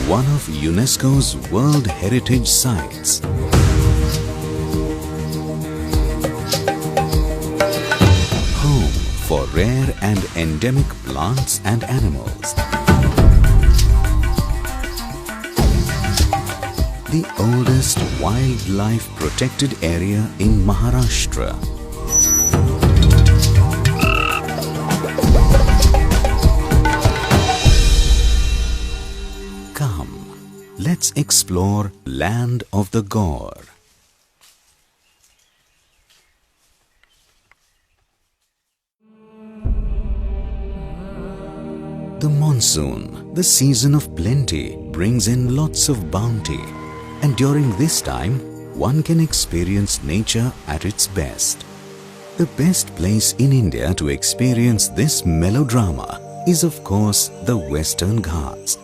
One of UNESCO's World Heritage Sites. Home for rare and endemic plants and animals. The oldest wildlife protected area in Maharashtra. Come, let's explore Land of the Gaur. The monsoon, the season of plenty, brings in lots of bounty, and during this time, one can experience nature at its best. The best place in India to experience this melodrama is of course the Western Ghats,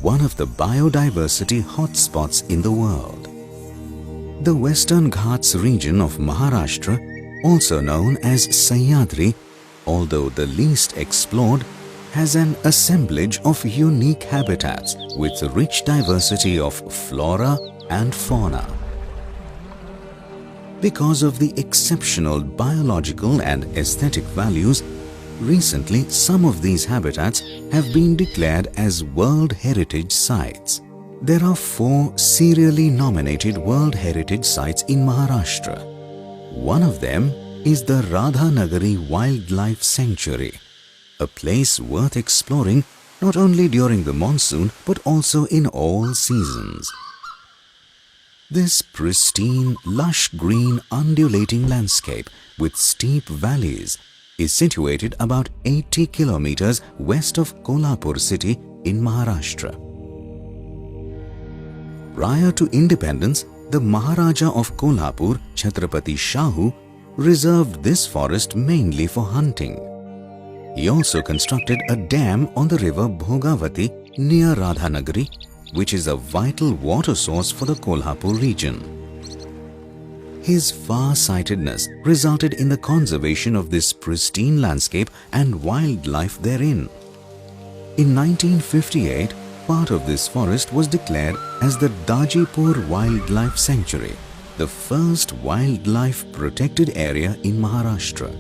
one of the biodiversity hotspots in the world. The Western Ghats region of Maharashtra, also known as Sahyadri, although the least explored, has an assemblage of unique habitats with rich diversity of flora and fauna. Because of the exceptional biological and aesthetic values, recently some of these habitats have been declared as World Heritage Sites. There are 4 serially nominated World Heritage Sites in Maharashtra. One of them is the Radhanagari Wildlife Sanctuary, a place worth exploring not only during the monsoon but also in all seasons. This pristine, lush green undulating landscape with steep valleys is situated about 80 kilometers west of Kolhapur city in Maharashtra. Prior to independence, the Maharaja of Kolhapur, Chhatrapati Shahu, reserved this forest mainly for hunting. He also constructed a dam on the river Bhogavati near Radhanagari, which is a vital water source for the Kolhapur region. His far-sightedness resulted in the conservation of this pristine landscape and wildlife therein. In 1958, part of this forest was declared as the Dajipur Wildlife Sanctuary, the first wildlife protected area in Maharashtra.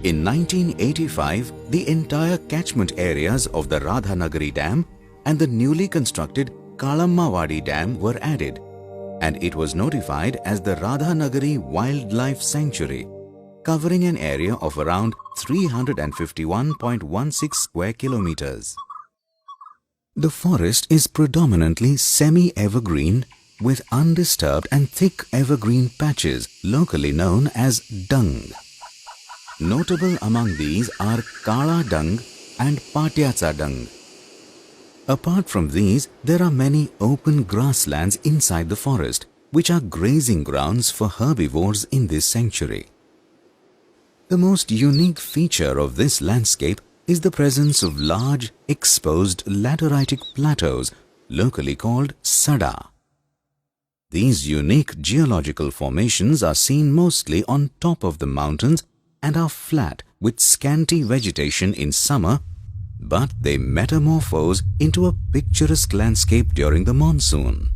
In 1985, the entire catchment areas of the Radhanagari Dam and the newly constructed Kalammavadi Dam were added, and it was notified as the Radhanagari Wildlife Sanctuary, covering an area of around 351.16 square kilometers. The forest is predominantly semi-evergreen with undisturbed and thick evergreen patches locally known as dung. Notable among these are Kala Dung and Patyatsa Dung. Apart from these, there are many open grasslands inside the forest, which are grazing grounds for herbivores in this sanctuary. The most unique feature of this landscape is the presence of large, exposed lateritic plateaus, locally called Sada. These unique geological formations are seen mostly on top of the mountains and are flat with scanty vegetation in summer, but they metamorphose into a picturesque landscape during the monsoon.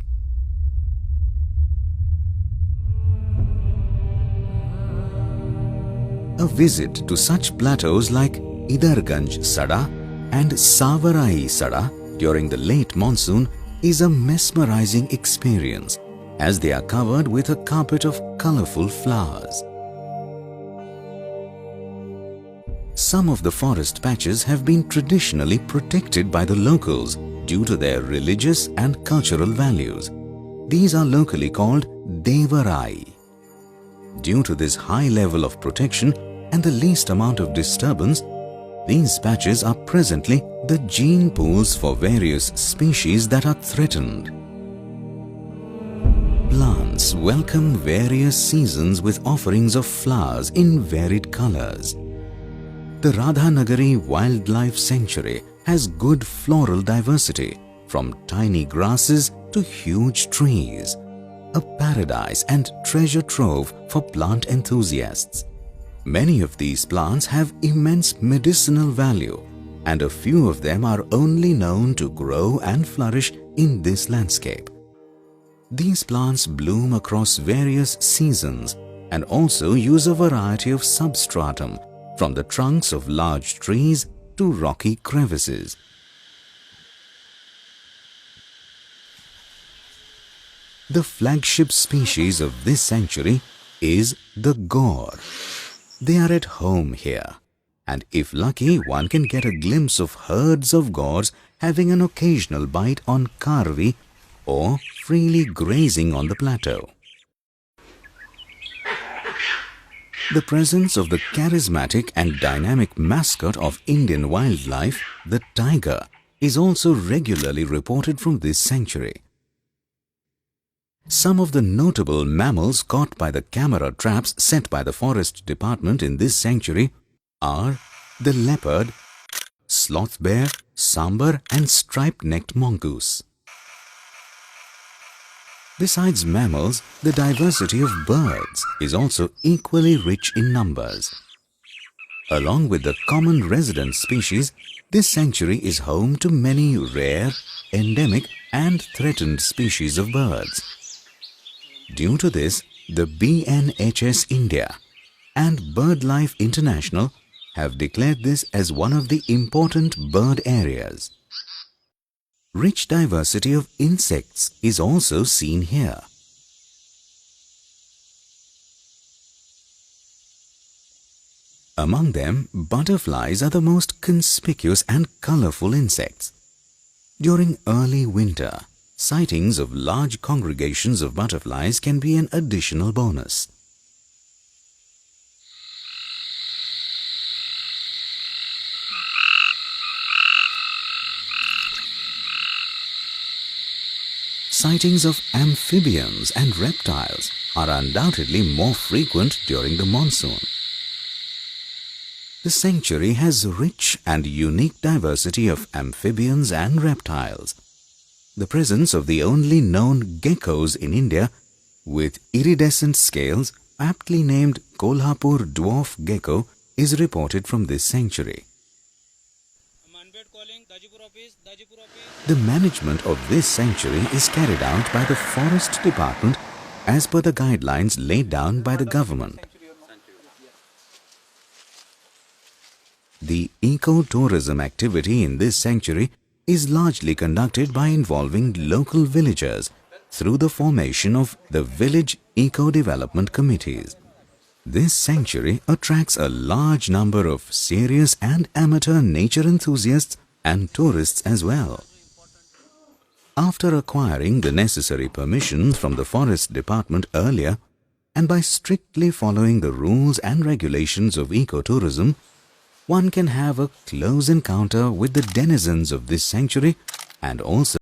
A visit to such plateaus like Idarganj Sada and Savarai Sada during the late monsoon is a mesmerizing experience, as they are covered with a carpet of colorful flowers. Some of the forest patches have been traditionally protected by the locals due to their religious and cultural values. These are locally called Devarai. Due to this high level of protection and the least amount of disturbance, these patches are presently the gene pools for various species that are threatened. Plants welcome various seasons with offerings of flowers in varied colors. The Radhanagari Wildlife Sanctuary has good floral diversity, from tiny grasses to huge trees, a paradise and treasure trove for plant enthusiasts. Many of these plants have immense medicinal value, and a few of them are only known to grow and flourish in this landscape. These plants bloom across various seasons and also use a variety of substratum, from the trunks of large trees to rocky crevices. The flagship species of this sanctuary is the Gaur. They are at home here, and if lucky, one can get a glimpse of herds of Gaurs having an occasional bite on karvi or freely grazing on the plateau. The presence of the charismatic and dynamic mascot of Indian wildlife, the tiger, is also regularly reported from this sanctuary. Some of the notable mammals caught by the camera traps set by the Forest Department in this sanctuary are the leopard, sloth bear, sambar and striped-necked mongoose. Besides mammals, the diversity of birds is also equally rich in numbers. Along with the common resident species, this sanctuary is home to many rare, endemic and threatened species of birds. Due to this, the BNHS India and BirdLife International have declared this as one of the important bird areas. Rich diversity of insects is also seen here. Among them, butterflies are the most conspicuous and colorful insects. During early winter, sightings of large congregations of butterflies can be an additional bonus. Sightings of amphibians and reptiles are undoubtedly more frequent during the monsoon. The sanctuary has rich and unique diversity of amphibians and reptiles. The presence of the only known geckos in India with iridescent scales, aptly named Kolhapur dwarf gecko, is reported from this sanctuary. The management of this sanctuary is carried out by the Forest Department as per the guidelines laid down by the government. The eco-tourism activity in this sanctuary is largely conducted by involving local villagers through the formation of the village eco-development committees. This sanctuary attracts a large number of serious and amateur nature enthusiasts and tourists as well. After acquiring the necessary permissions from the Forest Department earlier, and by strictly following the rules and regulations of ecotourism, one can have a close encounter with the denizens of this sanctuary and also